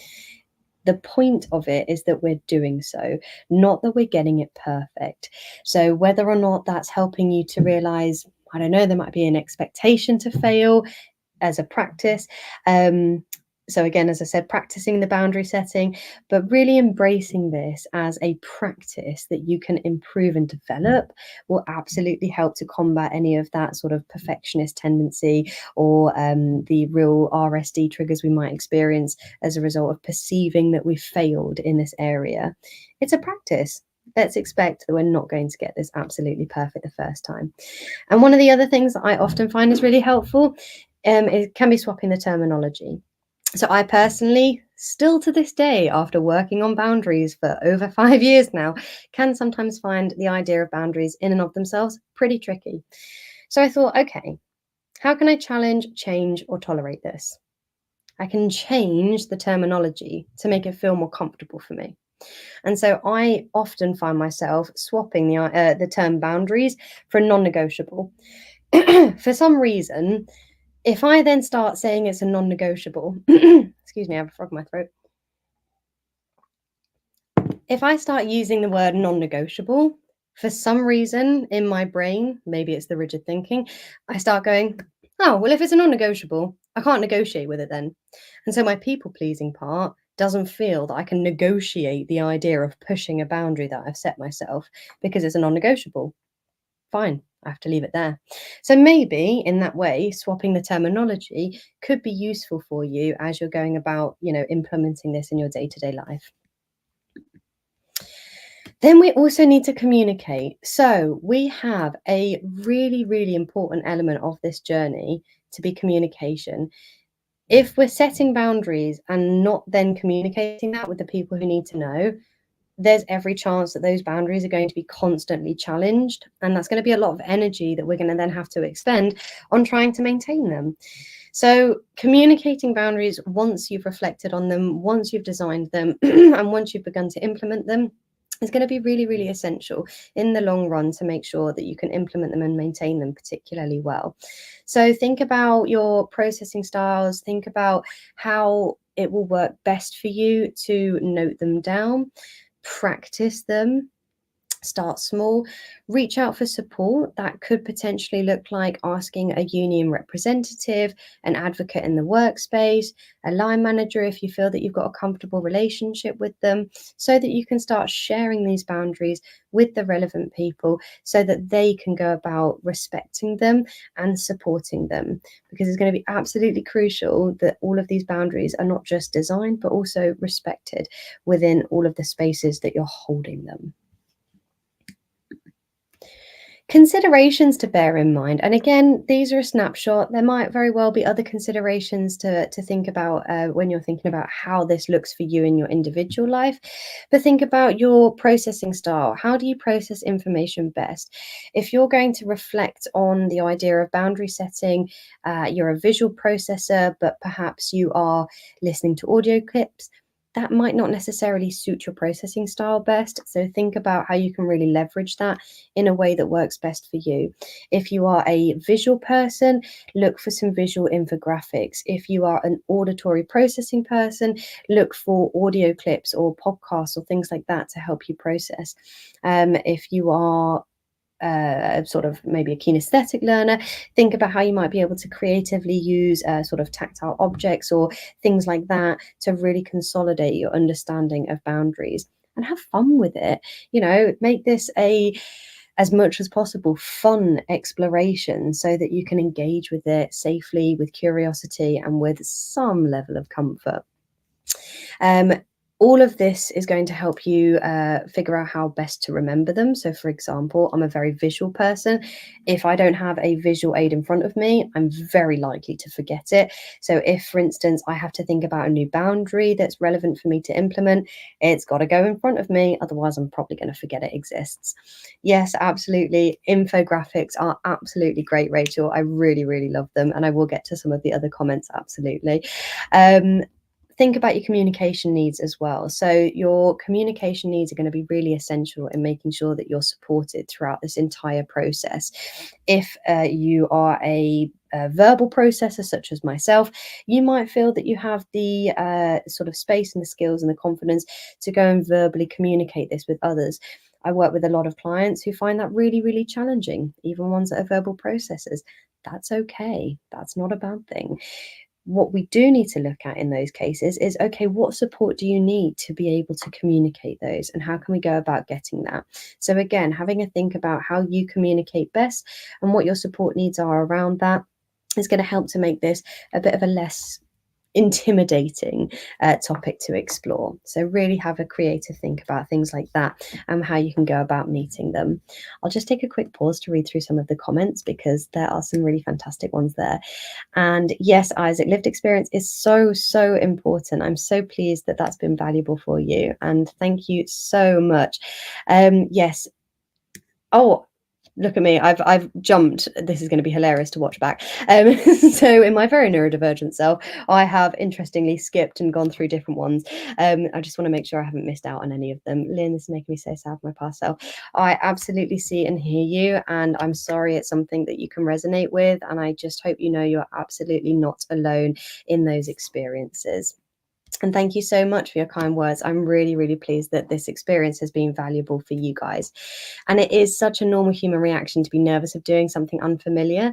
The point of it is that we're doing so, not that we're getting it perfect. So whether or not that's helping you to realize, I don't know, there might be an expectation to fail as a practice. So again, as I said, practicing the boundary setting, but really embracing this as a practice that you can improve and develop will absolutely help to combat any of that sort of perfectionist tendency or the real RSD triggers we might experience as a result of perceiving that we've failed in this area. It's a practice. Let's expect that we're not going to get this absolutely perfect the first time. And one of the other things that I often find is really helpful it can be swapping the terminology. So I personally, still to this day, after working on boundaries for over 5 years now, can sometimes find the idea of boundaries in and of themselves pretty tricky. So I thought, okay, how can I challenge, change, or tolerate this? I can change the terminology to make it feel more comfortable for me. And so I often find myself swapping the term boundaries for non-negotiable. For some reason, if I then start saying it's a non-negotiable, excuse me, I have a frog in my throat. If I start using the word non-negotiable, for some reason in my brain, maybe it's the rigid thinking, I start going, oh, well, if it's a non-negotiable, I can't negotiate with it then. And so my people-pleasing part doesn't feel that I can negotiate the idea of pushing a boundary that I've set myself because it's a non-negotiable. Fine, I have to leave it there. So maybe in that way, swapping the terminology could be useful for you as you're going about, implementing this in your day-to-day life. Then we also need to communicate. So we have a really, really important element of this journey to be communication. If we're setting boundaries and not then communicating that with the people who need to know, there's every chance that those boundaries are going to be constantly challenged. And that's going to be a lot of energy that we're going to then have to expend on trying to maintain them. So communicating boundaries once you've reflected on them, once you've designed them, and once you've begun to implement them, is going to be really, really essential in the long run to make sure that you can implement them and maintain them particularly well. So think about your processing styles, think about how it will work best for you to note them down, practice them. Start small, reach out for support. That could potentially look like asking a union representative, an advocate in the workspace, a line manager if you feel that you've got a comfortable relationship with them, so that you can start sharing these boundaries with the relevant people so that they can go about respecting them and supporting them. Because it's going to be absolutely crucial that all of these boundaries are not just designed, but also respected within all of the spaces that you're holding them. Considerations to bear in mind, and again, these are a snapshot. There might very well be other considerations to think about when you're thinking about how this looks for you in your individual life. But think about your processing style. How do you process information best? If you're going to reflect on the idea of boundary setting, you're a visual processor, but perhaps you are listening to audio clips, that might not necessarily suit your processing style best. So think about how you can really leverage that in a way that works best for you. If you are a visual person, look for some visual infographics. If you are an auditory processing person, look for audio clips or podcasts or things like that to help you process. If you are sort of maybe a kinesthetic learner, think about how you might be able to creatively use sort of tactile objects or things like that to really consolidate your understanding of boundaries, and have fun with it. You know, make this as much as possible fun exploration so that you can engage with it safely, with curiosity, and with some level of comfort. All of this is going to help you figure out how best to remember them. So, for example, I'm a very visual person. If I don't have a visual aid in front of me, I'm very likely to forget it. So if, for instance, I have to think about a new boundary that's relevant for me to implement, it's got to go in front of me. Otherwise, I'm probably going to forget it exists. Yes, absolutely. Infographics are absolutely great, Rachel. I really, really love them. And I will get to some of the other comments, absolutely. Think about your communication needs as well. So your communication needs are going to be really essential in making sure that you're supported throughout this entire process. If you are a verbal processor such as myself, you might feel that you have the sort of space and the skills and the confidence to go and verbally communicate this with others. I work with a lot of clients who find that really, really challenging, even ones that are verbal processors. That's okay. That's not a bad thing. What we do need to look at in those cases is, okay, what support do you need to be able to communicate those, and how can we go about getting that? So again, having a think about how you communicate best and what your support needs are around that is going to help to make this a bit of a less intimidating topic to explore. So really have a creative think about things like that and how you can go about meeting them. I'll just take a quick pause to read through some of the comments because there are some really fantastic ones there. And yes, Isaac, lived experience is so, so important. I'm so pleased that that's been valuable for you. And thank you so much. Yes. Oh, look at me. I've jumped. This is going to be hilarious to watch back. So in my very neurodivergent self, I have interestingly skipped and gone through different ones. I just want to make sure I haven't missed out on any of them. Lynn, this is making me so sad for my past self. I absolutely see and hear you, and I'm sorry it's something that you can resonate with. And I just hope you know you're absolutely not alone in those experiences. And thank you so much for your kind words. I'm really, really pleased that this experience has been valuable for you guys. And it is such a normal human reaction to be nervous of doing something unfamiliar.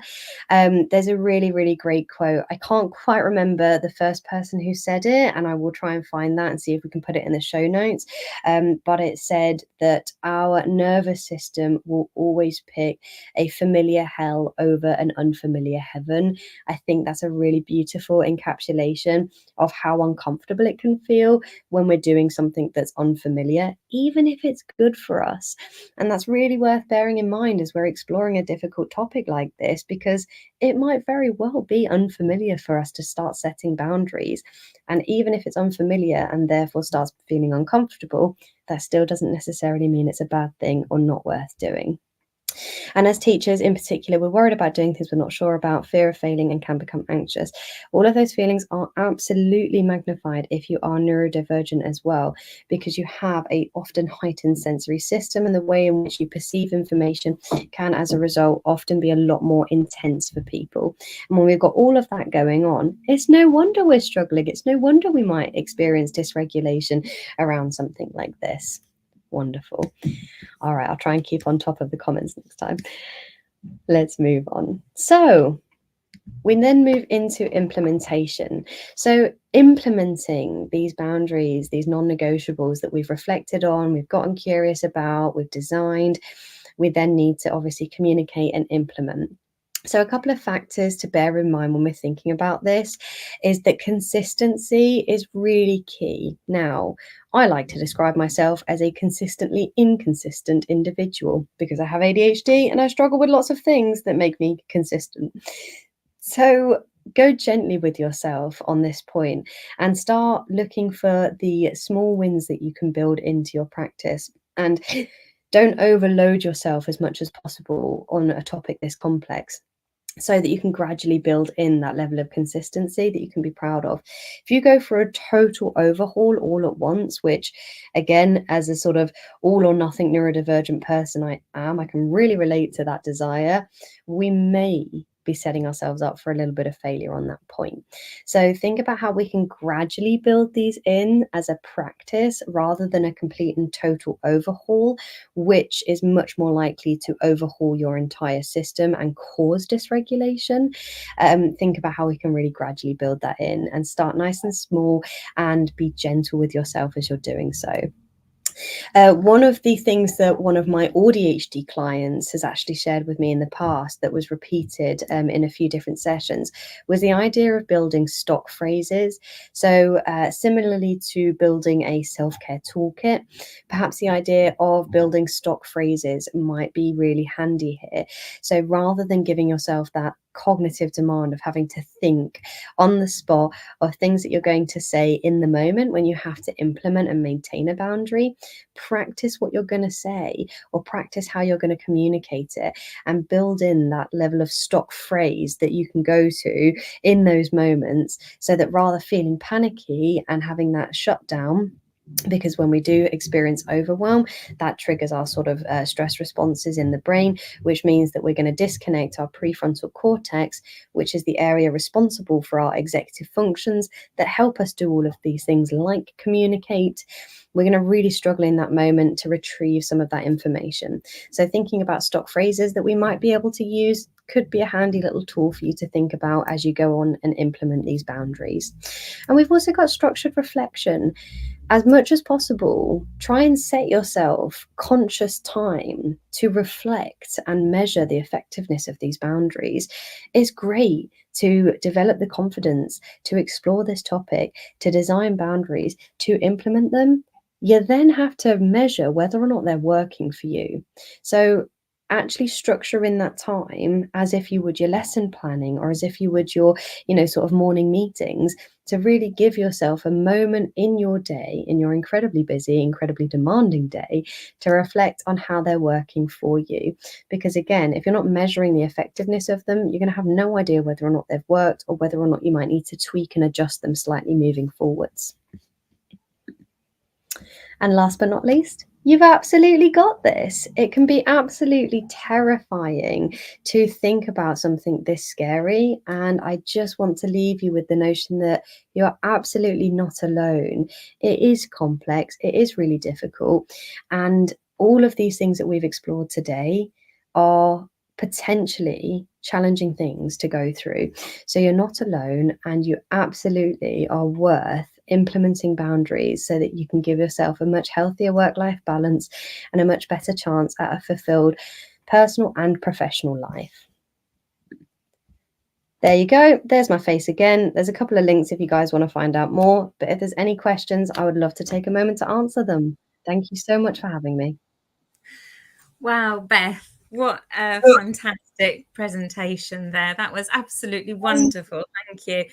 There's a really, really great quote. I can't quite remember the first person who said it, and I will try and find that and see if we can put it in the show notes. But it said that our nervous system will always pick a familiar hell over an unfamiliar heaven. I think that's a really beautiful encapsulation of how uncomfortable it can feel when we're doing something that's unfamiliar, even if it's good for us. And that's really worth bearing in mind as we're exploring a difficult topic like this, because it might very well be unfamiliar for us to start setting boundaries. And even if it's unfamiliar and therefore starts feeling uncomfortable, that still doesn't necessarily mean it's a bad thing or not worth doing. And as teachers in particular, we're worried about doing things we're not sure about, fear of failing, and can become anxious. All of those feelings are absolutely magnified if you are neurodivergent as well, because you have a often heightened sensory system, and the way in which you perceive information can, as a result, often be a lot more intense for people. And when we've got all of that going on, it's no wonder we're struggling. It's no wonder we might experience dysregulation around something like this. Wonderful. All right, I'll try and keep on top of the comments next time. Let's move on. So we then move into implementation. So implementing these boundaries, these non-negotiables that we've reflected on, we've gotten curious about, we've designed, we then need to obviously communicate and implement. So a couple of factors to bear in mind when we're thinking about this is that consistency is really key. Now, I like to describe myself as a consistently inconsistent individual because I have ADHD and I struggle with lots of things that make me consistent. So go gently with yourself on this point and start looking for the small wins that you can build into your practice. And don't overload yourself as much as possible on a topic this complex, so that you can gradually build in that level of consistency that you can be proud of. If you go for a total overhaul all at once, which again, as a sort of all or nothing neurodivergent person I am, I can really relate to that desire, we may be setting ourselves up for a little bit of failure on that point. So think about how we can gradually build these in as a practice rather than a complete and total overhaul, which is much more likely to overhaul your entire system and cause dysregulation. Think about how we can really gradually build that in and start nice and small and be gentle with yourself as you're doing so. One of the things that one of my ADHD clients has actually shared with me in the past that was repeated in a few different sessions was the idea of building stock phrases. So similarly to building a self-care toolkit, perhaps the idea of building stock phrases might be really handy here. So rather than giving yourself that cognitive demand of having to think on the spot of things that you're going to say in the moment when you have to implement and maintain a boundary, practice what you're going to say or practice how you're going to communicate it and build in that level of stock phrase that you can go to in those moments, so that rather feeling panicky and having that shutdown, because when we do experience overwhelm, that triggers our sort of stress responses in the brain, which means that we're going to disconnect our prefrontal cortex, which is the area responsible for our executive functions that help us do all of these things like communicate. We're going to really struggle in that moment to retrieve some of that information. So thinking about stock phrases that we might be able to use could be a handy little tool for you to think about as you go on and implement these boundaries. And we've also got structured reflection. As much as possible, try and set yourself conscious time to reflect and measure the effectiveness of these boundaries. It's great to develop the confidence to explore this topic, to design boundaries, to implement them. You then have to measure whether or not they're working for you. So actually structure in that time as if you would your lesson planning or as if you would your, sort of morning meetings, to really give yourself a moment in your day, in your incredibly busy, incredibly demanding day, to reflect on how they're working for you. Because again, if you're not measuring the effectiveness of them, you're going to have no idea whether or not they've worked or whether or not you might need to tweak and adjust them slightly moving forwards. And last but not least, you've absolutely got this. It can be absolutely terrifying to think about something this scary. And I just want to leave you with the notion that you're absolutely not alone. It is complex, it is really difficult. And all of these things that we've explored today are potentially challenging things to go through. So you're not alone, and you absolutely are worth implementing boundaries so that you can give yourself a much healthier work-life balance and a much better chance at a fulfilled personal and professional life. There you go. There's my face again. There's a couple of links if you guys want to find out more, but if there's any questions, I would love to take a moment to answer them. Thank you so much for having me. Wow, Beth, what a fantastic presentation there. That was absolutely wonderful. Thank you.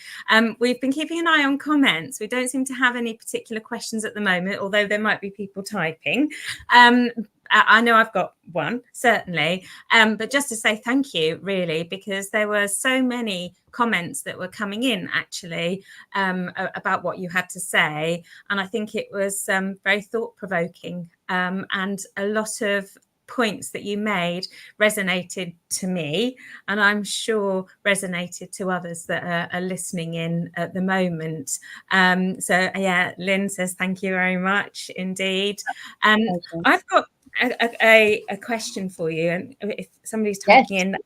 We've been keeping an eye on comments. We don't seem to have any particular questions at the moment, although there might be people typing. I know I've got one, certainly. But just to say thank you, really, because there were so many comments that were coming in, actually, about what you had to say. And I think it was very thought-provoking, and a lot of points that you made resonated to me, and I'm sure resonated to others that are listening in at the moment. So yeah, Lynn says thank you very much indeed. I've got a question for you, and if somebody's typing in,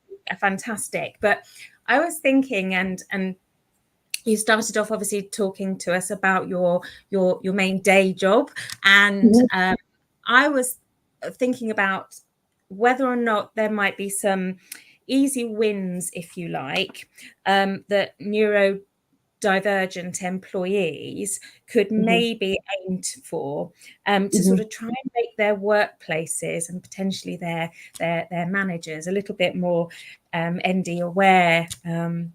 fantastic. But I was thinking, and you started off obviously talking to us about your main day job, and I was thinking about whether or not there might be some easy wins, if you like, that neurodivergent employees could maybe aim for, to sort of try and make their workplaces and potentially their managers a little bit more ND aware and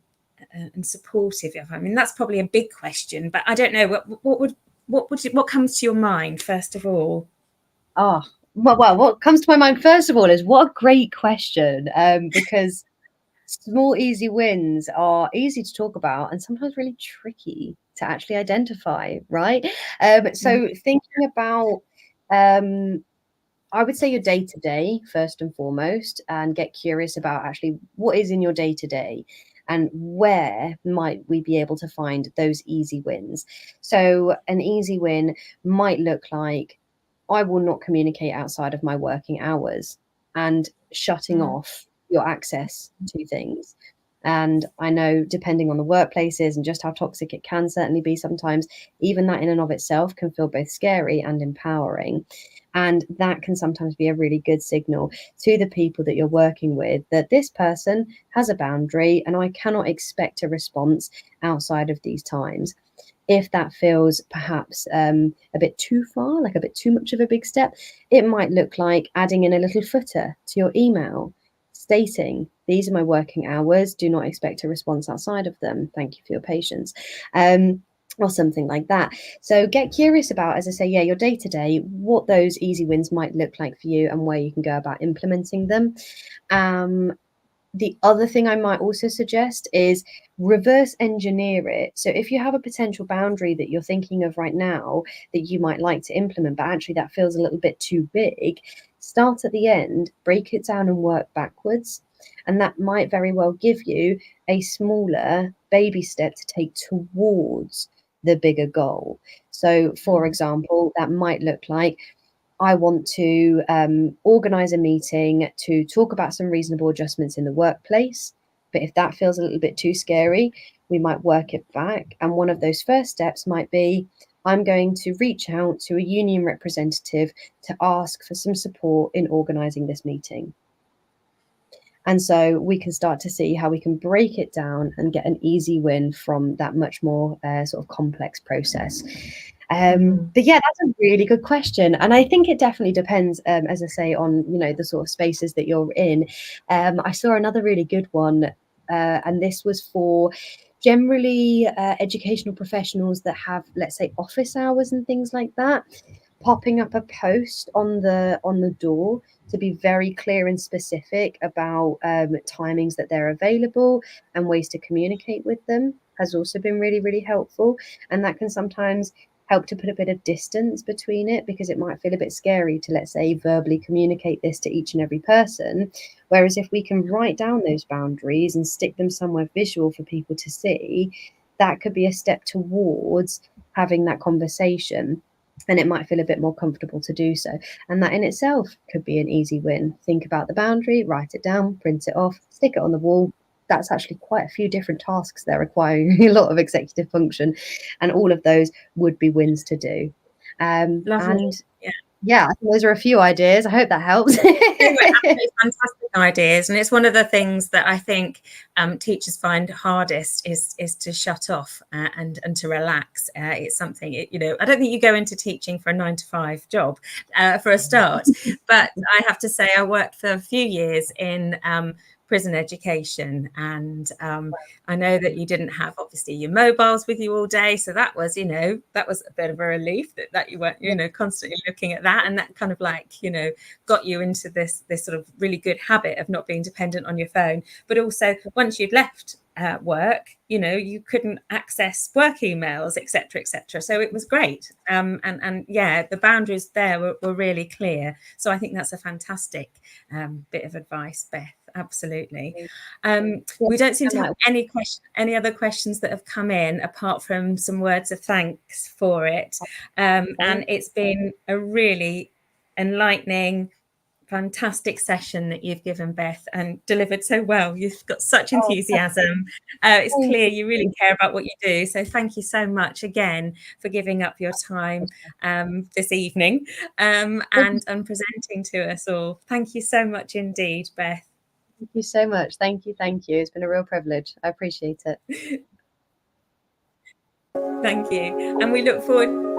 supportive. I mean, that's probably a big question, but I don't know what comes to your mind first of all. Well, what comes to my mind first of all is what a great question, because small, easy wins are easy to talk about and sometimes really tricky to actually identify, right? So thinking about I would say your day to day first and foremost, and get curious about actually what is in your day to day and where might we be able to find those easy wins. So, an easy win might look like I will not communicate outside of my working hours and shutting Mm. off your access to things. And I know, depending on the workplaces and just how toxic it can certainly be sometimes, even that in and of itself can feel both scary and empowering. And that can sometimes be a really good signal to the people that you're working with that this person has a boundary and I cannot expect a response outside of these times. If that feels perhaps a bit too far, like a bit too much of a big step, it might look like adding in a little footer to your email stating, these are my working hours, do not expect a response outside of them. Thank you for your patience. Or something like that. So get curious about, as I say, yeah, your day to day, what those easy wins might look like for you and where you can go about implementing them. The other thing I might also suggest is reverse engineer it. So if you have a potential boundary that you're thinking of right now that you might like to implement, but actually that feels a little bit too big, start at the end, break it down and work backwards. And that might very well give you a smaller baby step to take towards the bigger goal. So, for example, that might look like I want to organize a meeting to talk about some reasonable adjustments in the workplace. But if that feels a little bit too scary, we might work it back. And one of those first steps might be I'm going to reach out to a union representative to ask for some support in organizing this meeting. And so we can start to see how we can break it down and get an easy win from that much more sort of complex process. But yeah, that's a really good question, and I think it definitely depends, as I say, on the sort of spaces that you're in. I saw another really good one, and this was for generally educational professionals that have, let's say, office hours and things like that, popping up a post on the door to be very clear and specific about timings that they're available and ways to communicate with them has also been really, really helpful. And that can sometimes help to put a bit of distance between it, because it might feel a bit scary to, let's say, verbally communicate this to each and every person. Whereas if we can write down those boundaries and stick them somewhere visual for people to see, that could be a step towards having that conversation. And it might feel a bit more comfortable to do so. And that in itself could be an easy win. Think about the boundary, write it down, print it off, stick it on the wall. That's actually quite a few different tasks there requiring a lot of executive function. And all of those would be wins to do. Lovely. And yeah, I think those are a few ideas. I hope that helps. They were absolutely fantastic ideas, and it's one of the things that I think teachers find hardest is to shut off and to relax. It's something, I don't think you go into teaching for a 9-to-5 job for a start, but I have to say I worked for a few years in prison education, and I know that you didn't have obviously your mobiles with you all day, so that was that was a bit of a relief that you weren't constantly looking at that, and that kind of like got you into this sort of really good habit of not being dependent on your phone. But also once you'd left work, you couldn't access work emails, etc. So it was great, and yeah, the boundaries there were really clear. So I think that's a fantastic bit of advice, Beth. Absolutely. We don't seem to have any other questions that have come in apart from some words of thanks for it, and it's been a really enlightening, fantastic session that you've given, Beth, and delivered so well. You've got such enthusiasm. It's clear you really care about what you do. So thank you so much again for giving up your time this evening and presenting to us all. Thank you so much indeed, Beth. Thank you so much. Thank you. It's been a real privilege. I appreciate it. Thank you. And we look forward